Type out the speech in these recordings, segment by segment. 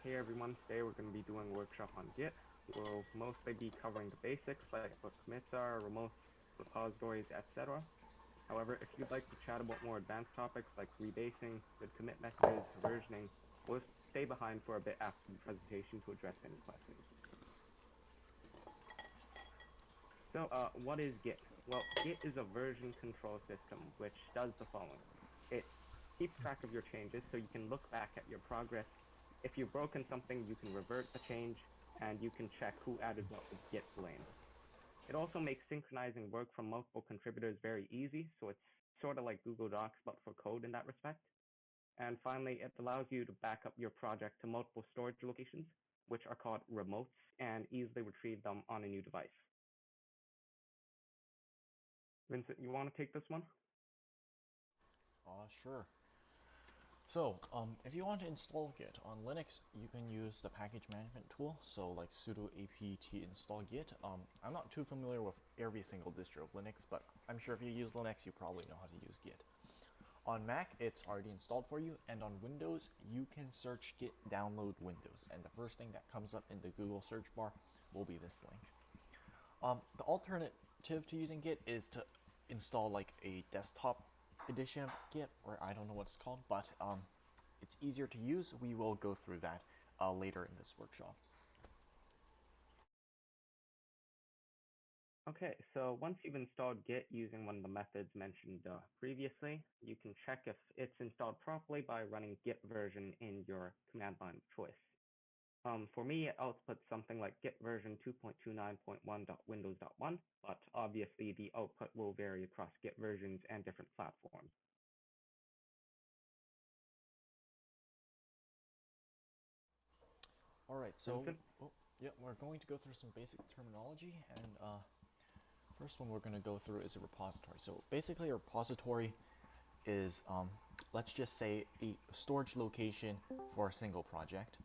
Hey everyone, today we're going to be doing a workshop on Git. We'll mostly be covering the basics like what commits are, remotes, repositories, etc. However, if you'd like to chat about more advanced topics like rebasing, good commit messages, versioning, we'll stay behind for a bit after the presentation to address any questions. So, what is Git? Well, Git is a version control system which does the following. It keeps track of your changes so you can look back at your progress. If you've broken something, you can revert the change, and you can check who added what with Git blame. It also makes synchronizing work from multiple contributors very easy, so it's sort of like Google Docs, but for code in that respect. And finally, it allows you to back up your project to multiple storage locations, which are called remotes, and easily retrieve them on a new device. Vincent, you want to take this one? Sure. So, if you want to install Git on Linux, you can use the package management tool, so like sudo apt install git. I'm not too familiar with every single distro of Linux, but I'm sure if you use Linux, you probably know how to use Git. On Mac, it's already installed for you, and on Windows, you can search Git download Windows, and the first thing that comes up in the Google search bar will be this link. The alternative to using Git is to install like a desktop edition of Git, or I don't know what it's called, but it's easier to use. We will go through that later in this workshop. Okay, so once you've installed Git using one of the methods mentioned previously, you can check if it's installed properly by running git version in your command line of choice. For me, it outputs something like git version 2.29.1.windows.1, but obviously the output will vary across Git versions and different platforms. All right, so yeah, we're going to go through some basic terminology, and first one we're going to go through is a repository. So basically, a repository is, let's just say, a storage location for a single project.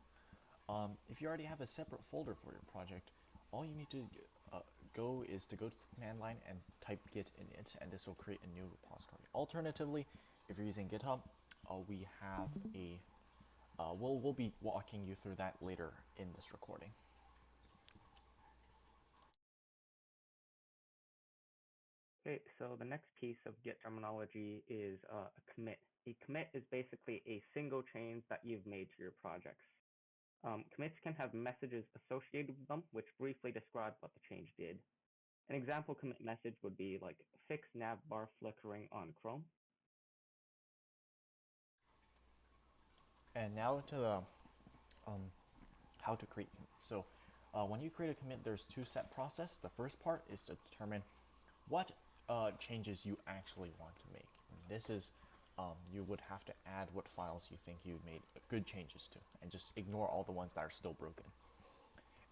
If you already have a separate folder for your project, all you need to go is to go to the command line and type git in it, and this will create a new repository. Alternatively, if you're using GitHub, we have a we'll be walking you through that later in this recording. Okay, so the next piece of Git terminology is a commit. A commit is basically a single change that you've made to your projects. Commits can have messages associated with them, which briefly describe what the change did. An example commit message would be like fix navbar flickering on Chrome. And now to the how to create commits. So when you create a commit, there's two set process. The first part is to determine what changes you actually want to make. This is you would have to add what files you think you made good changes to, and just ignore all the ones that are still broken.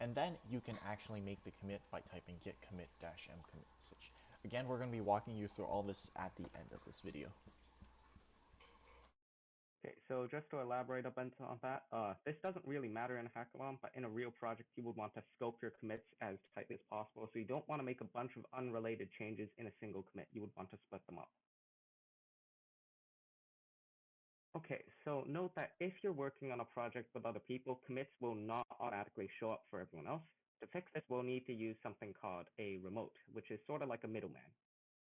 And then you can actually make the commit by typing git commit -m commit message. Again, we're going to be walking you through all this at the end of this video. Okay, so just to elaborate a bit on that, this doesn't really matter in a hackathon, but in a real project, you would want to scope your commits as tightly as possible. So you don't want to make a bunch of unrelated changes in a single commit. You would want to split them up. Okay, so note that if you're working on a project with other people, commits will not automatically show up for everyone else. To fix this, we'll need to use something called a remote, which is sort of like a middleman.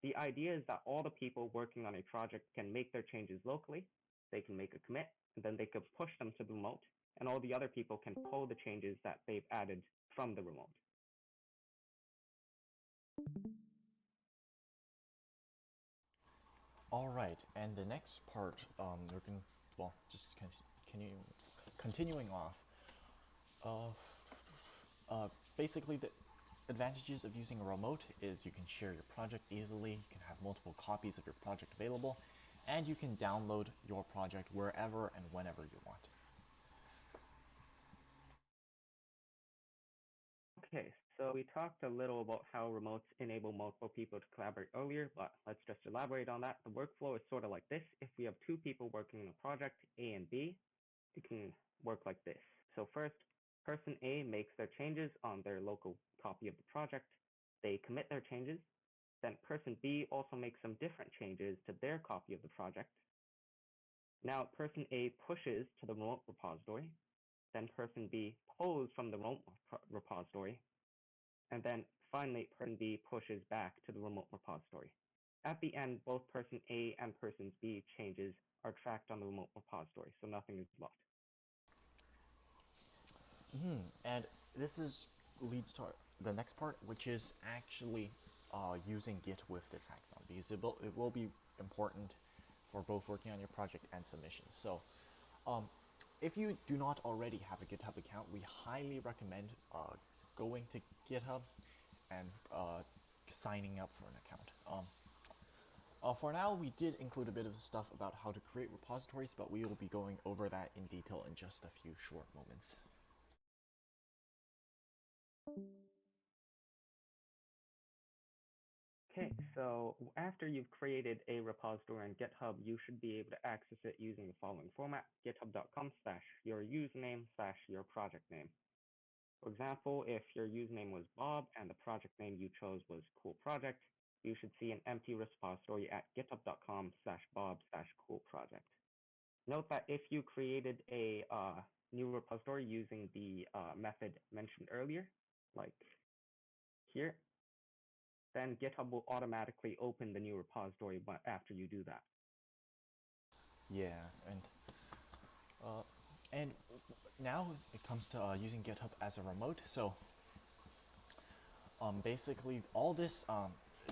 The idea is that all the people working on a project can make their changes locally. They can make a commit, and then they could push them to the remote, and all the other people can pull the changes that they've added from the remote. All right, and the next part, we're going to, well, just continuing off. Basically, the advantages of using a remote is you can share your project easily, you can have multiple copies of your project available, and you can download your project wherever and whenever you want. Okay, so we talked a little about how remotes enable multiple people to collaborate earlier, but let's just elaborate on that. The workflow is sort of like this. If we have two people working on a project, A and B, it can work like this. So first, person A makes their changes on their local copy of the project. They commit their changes. Then person B also makes some different changes to their copy of the project. Now person A pushes to the remote repository. then person B pulls from the remote repository, and then finally person B pushes back to the remote repository. At the end, both person A and person B changes are tracked on the remote repository, so nothing is lost. And this leads to the next part, which is actually using Git with this hackathon, because it will be important for both working on your project and submissions. So if you do not already have a GitHub account, we highly recommend going to GitHub and signing up for an account. For now, we did include a bit of stuff about how to create repositories, but we will be going over that in detail in just a few short moments. Okay, so after you've created a repository on GitHub, you should be able to access it using the following format: github.com/your username/your project name. For example, if your username was Bob and the project name you chose was Cool Project, you should see an empty repository at github.com/bob/cool project. Note that if you created a new repository using the method mentioned earlier, like here, then GitHub will automatically open the new repository after you do that. Yeah, and now it comes to using GitHub as a remote. So basically, all this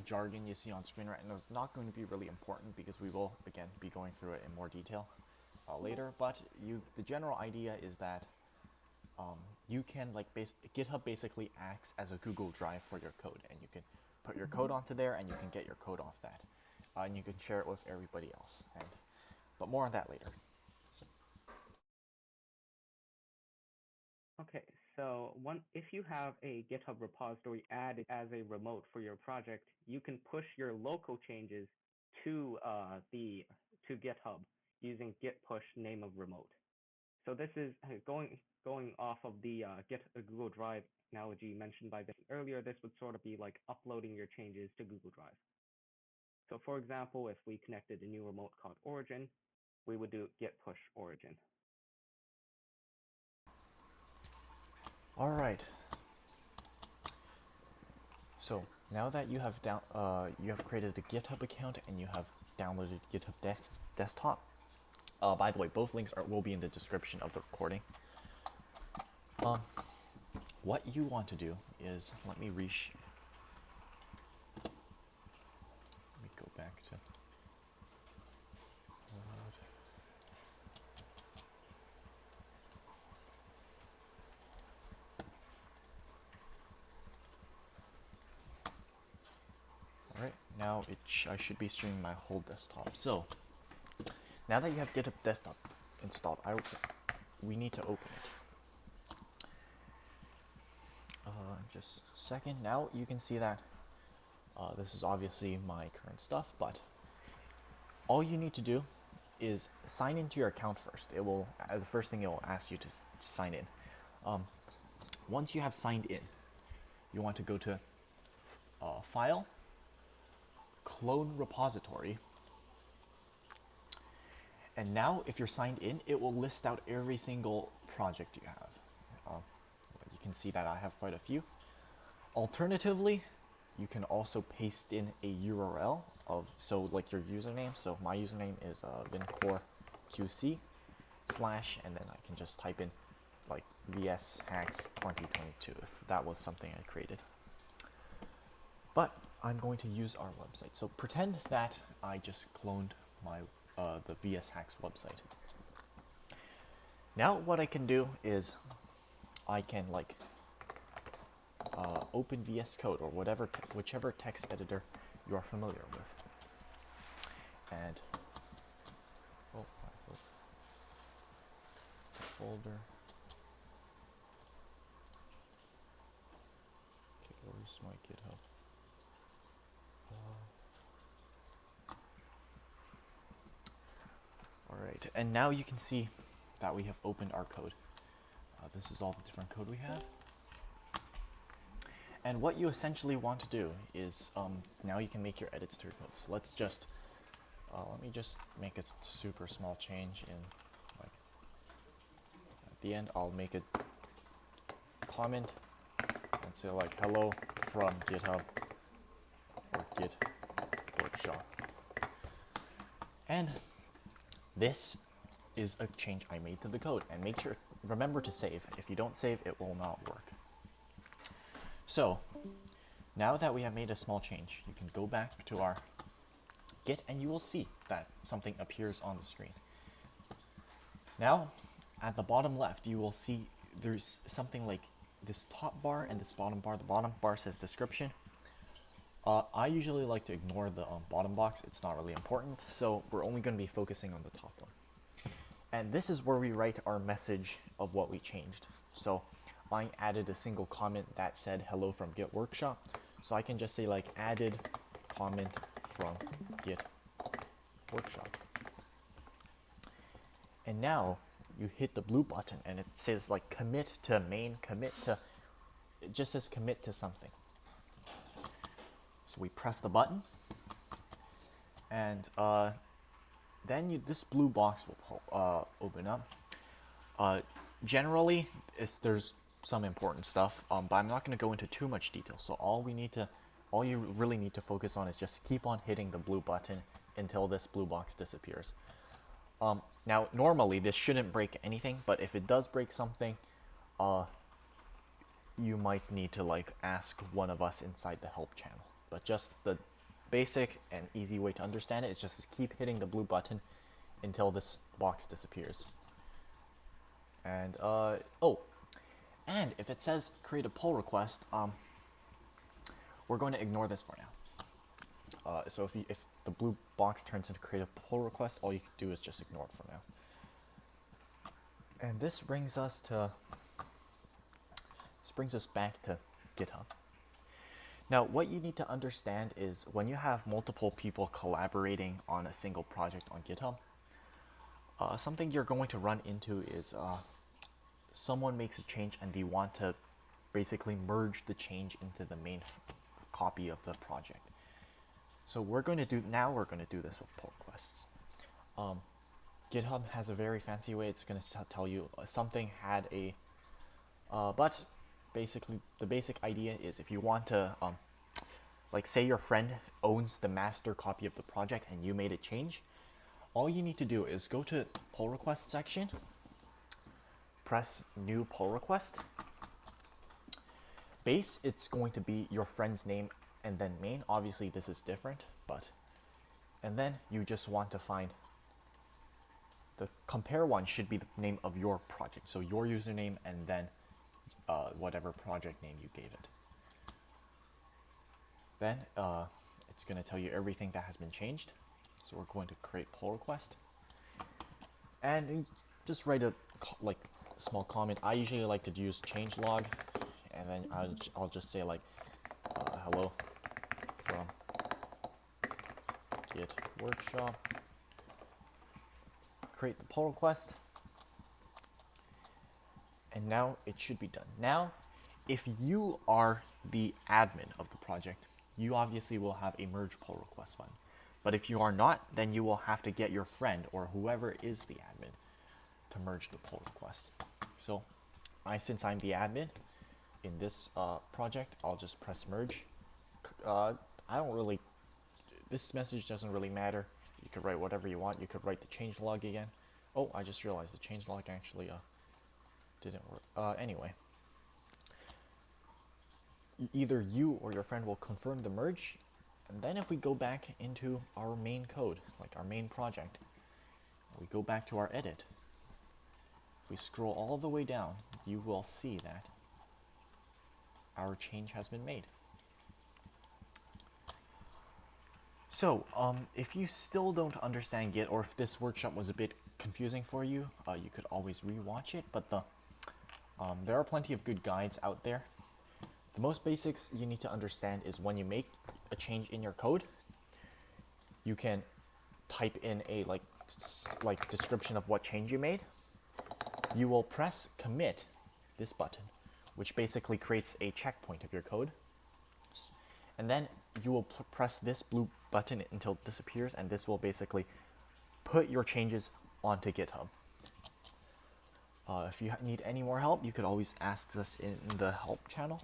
jargon you see on screen right now is not going to be really important because we will again be going through it in more detail later. But the general idea is that you can GitHub basically acts as a Google Drive for your code, and you can put your code onto there, and you can get your code off that, and you can share it with everybody else. But more on that later. Okay, so if you have a GitHub repository added as a remote for your project, you can push your local changes to GitHub using git push name of remote. So this is going off of the Google Drive analogy mentioned by this earlier. This would sort of be like uploading your changes to Google Drive. So for example, if we connected a new remote called origin, we would do git push origin. All right. So now that you have created a GitHub account and you have downloaded GitHub Desktop. By the way, both links will be in the description of the recording. What you want to do is let me go back to. Alright, now I should be streaming my whole desktop. So, now that you have GitHub Desktop installed, we need to open it. Just a second. Now you can see that this is obviously my current stuff, but all you need to do is sign into your account first. It will the first thing it will ask you to sign in. Once you have signed in, you want to go to File, Clone Repository, and now if you're signed in, it will list out every single project you have. You can see that I have quite a few. Alternatively, you can also paste in a URL like your username. So my username is vincoreqc / and then I can just type in like vshacks2022 if that was something I created. But I'm going to use our website. So pretend that I just cloned the vshacks website. Now what I can do is I can open VS Code or whichever text editor you are familiar with, and folder. Okay, where's my GitHub? All right, and now you can see that we have opened our code. This is all the different code we have. And what you essentially want to do is, now you can make your edits to your code. So let me just make a super small change in the end, I'll make a comment and say like hello from GitHub or Git Workshop. And this is a change I made to the code. And make sure, remember to save. If you don't save, it will not work. So now that we have made a small change, you can go back to our Git and you will see that something appears on the screen. Now, at the bottom left, you will see there's something like this top bar and this bottom bar. The bottom bar says description. I usually like to ignore the bottom box. It's not really important, so we're only going to be focusing on the top one. And this is where we write our message of what we changed. So I added a single comment that said hello from Git Workshop. So I can just say like added comment from Git Workshop. And now you hit the blue button and it says like commit to main, commit to, it just says commit to something. So we press the button and then this blue box will open up. Generally, there's some important stuff, but I'm not going to go into too much detail. So all you really need to focus on is just keep on hitting the blue button until this blue box disappears. Now, normally this shouldn't break anything, but if it does break something, you might need to like ask one of us inside the help channel. But just the basic and easy way to understand it is just keep hitting the blue button until this box disappears. And and if it says create a pull request, we're going to ignore this for now. So if the blue box turns into create a pull request, all you can do is just ignore it for now. And this brings us back to GitHub. Now, what you need to understand is when you have multiple people collaborating on a single project on GitHub, something you're going to run into is someone makes a change and they want to basically merge the change into the main copy of the project. So we're going to do this with pull requests. GitHub has a very fancy way. It's going to tell you something had a, but basically the basic idea is if you want to, like say your friend owns the master copy of the project and you made a change, all you need to do is go to pull request section, press new pull request. Base, it's going to be your friend's name and then main. Obviously this is different, and then you just want to find the compare one should be the name of your project. So your username and then whatever project name you gave it. Then it's going to tell you everything that has been changed. So we're going to create pull request. And just write a small comment. I usually like to use changelog. And then I'll just say like hello from Git Workshop. Create the pull request. And now it should be done. Now, if you are the admin of the project, you obviously will have a merge pull request button. But if you are not, then you will have to get your friend or whoever is the admin to merge the pull request. So, since I'm the admin in this project, I'll just press merge. This message doesn't really matter. You could write whatever you want. You could write the changelog again. Oh, I just realized the changelog actually didn't work. Anyway, either you or your friend will confirm the merge, and then if we go back into our main code, like our main project, we go back to our edit. If we scroll all the way down, you will see that our change has been made. So, if you still don't understand Git, or if this workshop was a bit confusing for you, you could always rewatch it, but there are plenty of good guides out there. The most basics you need to understand is when you make a change in your code, you can type in a like description of what change you made. You will press commit, this button, which basically creates a checkpoint of your code. And then you will press this blue button until it disappears, and this will basically put your changes onto GitHub. If you need any more help, you could always ask us in the help channel.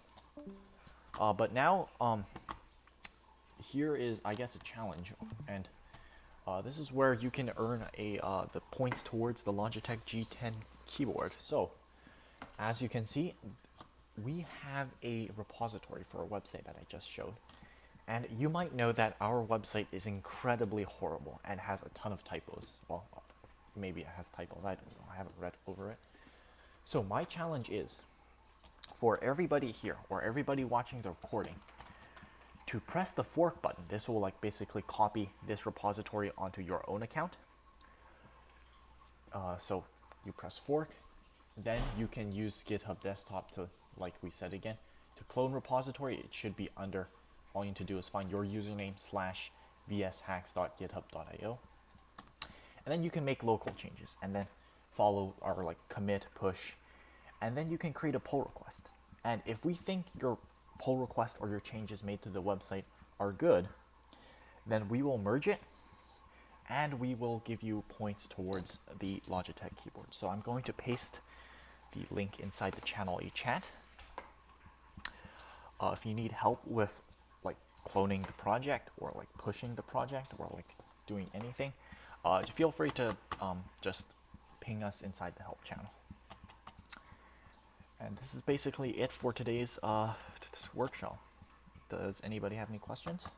But now, here is, I guess, a challenge, and this is where you can earn the points towards the Logitech G10 keyboard. So, as you can see, we have a repository for a website that I just showed. And you might know that our website is incredibly horrible and has a ton of typos. Well, maybe it has typos, I don't know, I haven't read over it. So my challenge is for everybody here, or everybody watching the recording, to press the fork button. This will like basically copy this repository onto your own account. So you press fork, then you can use GitHub Desktop to, like we said again, to clone repository. It should be under, all you need to do is find your username / vshacks.github.io. And then you can make local changes and then follow our like commit, push, and then you can create a pull request. And if we think your pull request or your changes made to the website are good, then we will merge it and we will give you points towards the Logitech keyboard. So I'm going to paste the link inside the channel A chat. If you need help with like cloning the project or like pushing the project or like doing anything, feel free to just ping us inside the help channel. And this is basically it for today's workshop. Does anybody have any questions?